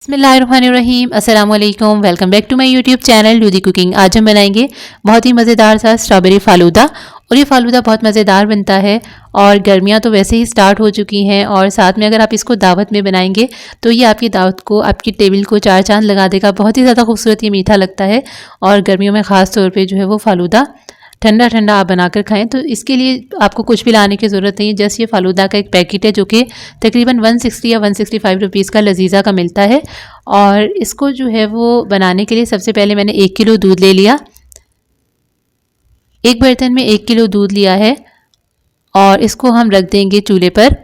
बिस्मिल्लाहिर्रहमानिर्रहीम, अस्सलाम वालेकुम। Welcome back to my YouTube channel Ludi cooking. आज हम बनाएंगे बहुत ही मज़ेदार सा स्ट्रॉबेरी फालूदा। और ये फालूदा बहुत मज़ेदार बनता है और गर्मियाँ तो वैसे ही स्टार्ट हो चुकी हैं और साथ में अगर आप इसको दावत में बनाएंगे तो ये आपकी दावत को, आपकी टेबल को चार चांद लगा देगा। बहुत ही ज़्यादा खूबसूरत ये मीठा लगता है और गर्मियों में ख़ास तौर पे जो है वो फालूदा ठंडा ठंडा आप बनाकर खाएं। तो इसके लिए आपको कुछ भी लाने की ज़रूरत नहीं है। जस्ट ये फालूदा का एक पैकेट है जो कि तकरीबन 160 या 165 रुपीज़ का लजीज़ा का मिलता है। और इसको जो है वो बनाने के लिए सबसे पहले मैंने 1 किलो दूध ले लिया। एक बर्तन में 1 किलो दूध लिया है और इसको हम रख देंगे चूल्हे पर।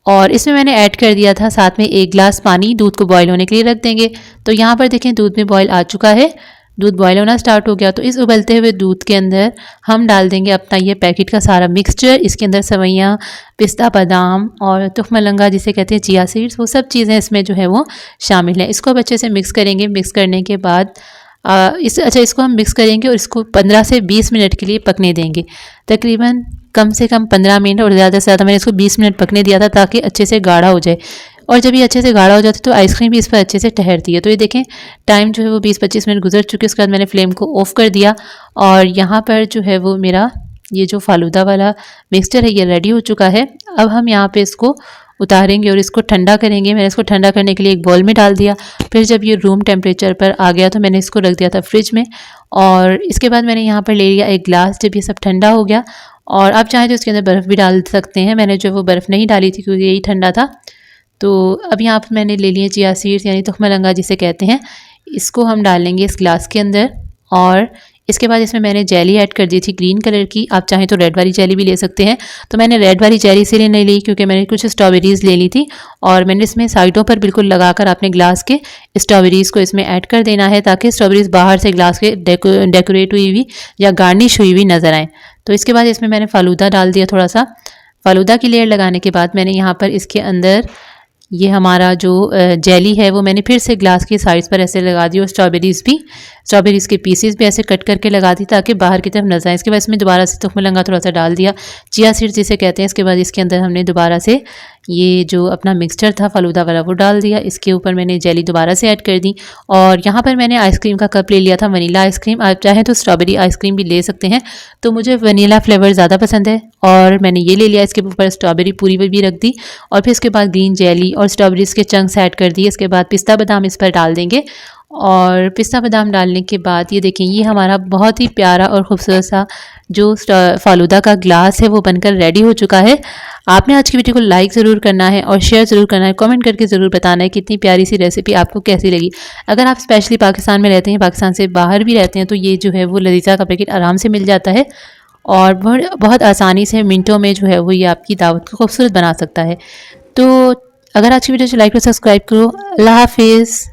और इसमें मैंने ऐड कर दिया था साथ में 1 गिलास पानी। दूध को बॉईल होने के लिए रख देंगे। तो यहाँ पर देखें दूध में बॉईल आ चुका है, दूध बॉईल होना स्टार्ट हो गया। तो इस उबलते हुए दूध के अंदर हम डाल देंगे अपना ये पैकेट का सारा मिक्सचर। इसके अंदर सेवइयाँ, पिस्ता, बादाम और तुखमलंगा जिसे कहते हैं चिया सीड्स, वो सब चीज़ें इसमें जो है वो शामिल हैं। इसको अब अच्छे से मिक्स करेंगे। मिक्स करने के बाद इसको हम मिक्स करेंगे और इसको 15 से 20 मिनट के लिए पकने देंगे। तकरीबन कम से कम 15 मिनट और ज़्यादा से ज़्यादा मैंने इसको 20 मिनट पकने दिया था ताकि अच्छे से गाढ़ा हो जाए। और जब ये अच्छे से गाढ़ा हो जाता है तो आइसक्रीम भी इस पर अच्छे से ठहरती है। तो ये देखें टाइम जो है वो 20-25 मिनट गुजर चुके। उसके बाद मैंने फ्लेम को ऑफ़ कर दिया और यहाँ पर जो है वो मेरा ये जो फालूदा वाला मिक्सचर है ये रेडी हो चुका है। अब हम यहाँ पे इसको उतारेंगे और इसको ठंडा करेंगे। मैंने इसको ठंडा करने के लिए एक बाउल में डाल दिया। फिर जब ये रूम टेम्परेचर पर आ गया तो मैंने इसको रख दिया था फ्रिज में। और इसके बाद मैंने यहाँ पर ले लिया एक गिलास। जब ये सब ठंडा हो गया और आप चाहें तो इसके अंदर बर्फ़ भी डाल सकते हैं। मैंने जो वो बर्फ़ नहीं डाली थी क्योंकि यही ठंडा था। तो अब यहाँ पर मैंने ले लिए चिया सीड्स यानी तुखमलंगा जिसे कहते हैं। इसको हम डालेंगे इस गिलास के अंदर। और इसके बाद इसमें मैंने जेली ऐड कर दी थी ग्रीन कलर की। आप चाहें तो रेड वाली जेली भी ले सकते हैं। तो मैंने रेड वाली जेली इसीलिए नहीं ली क्योंकि मैंने कुछ स्ट्रॉबेरीज़ ले ली थी और मैंने इसमें साइडों पर बिल्कुल लगाकर अपने ग्लास के स्ट्रॉबेरीज़ को इसमें ऐड कर देना है ताकि स्ट्रॉबेरीज़ बाहर से ग्लास के डेकोरेट हुई हुई या गार्निश हुई हुई नज़र आएँ। तो इसके बाद इसमें मैंने फालूदा डाल दिया। थोड़ा सा फालूदा की लेयर लगाने के बाद मैंने यहाँ पर इसके अंदर ये हमारा जो जेली है वो मैंने फिर से ग्लास की साइड्स पर ऐसे लगा दी और स्ट्रॉबेरीज़ के पीसेस भी ऐसे कट करके लगा दी ताकि बाहर की तरफ नजर आए। इसके बाद इसमें दोबारा से तुखमलंगा थोड़ा सा डाल दिया, चिया सीड्स जिसे कहते हैं। इसके बाद इसके अंदर हमने दोबारा से ये जो अपना मिक्सचर था फालूदा वाला वो डाल दिया। इसके ऊपर मैंने जेली दोबारा से ऐड कर दी। और यहाँ पर मैंने आइसक्रीम का कप ले लिया था, वनीला आइसक्रीम। आप चाहें तो स्ट्रॉबेरी आइसक्रीम भी ले सकते हैं। तो मुझे वनीला फ्लेवर ज़्यादा पसंद है और मैंने ये ले लिया। इसके ऊपर स्ट्रॉबेरी पूरी भी रख दी और फिर इसके बाद ग्रीन जेली और स्ट्रॉबेरीज़ के चंक्स ऐड कर दिए। इसके बाद पिस्ता बादाम इस पर डाल देंगे। और पिस्ता बादाम डालने के बाद ये देखें ये हमारा बहुत ही प्यारा और ख़ूबसूरत सा जो फालूदा का ग्लास है वो बनकर रेडी हो चुका है। आपने आज की वीडियो को लाइक ज़रूर करना है और शेयर ज़रूर करना है। कमेंट करके ज़रूर बताना है कि इतनी प्यारी सी रेसिपी आपको कैसी लगी। अगर आप स्पेशली पाकिस्तान में रहते हैं, पाकिस्तान से बाहर भी रहते हैं, तो ये जो है वो लजीज़ा का पैकेट आराम से मिल जाता है और बहुत आसानी से मिनटों में जो है वो ये आपकी दावत को खूबसूरत बना सकता है। तो अगर आज की वीडियो को लाइक और सब्सक्राइब करो। अल्लाह हाफिज़।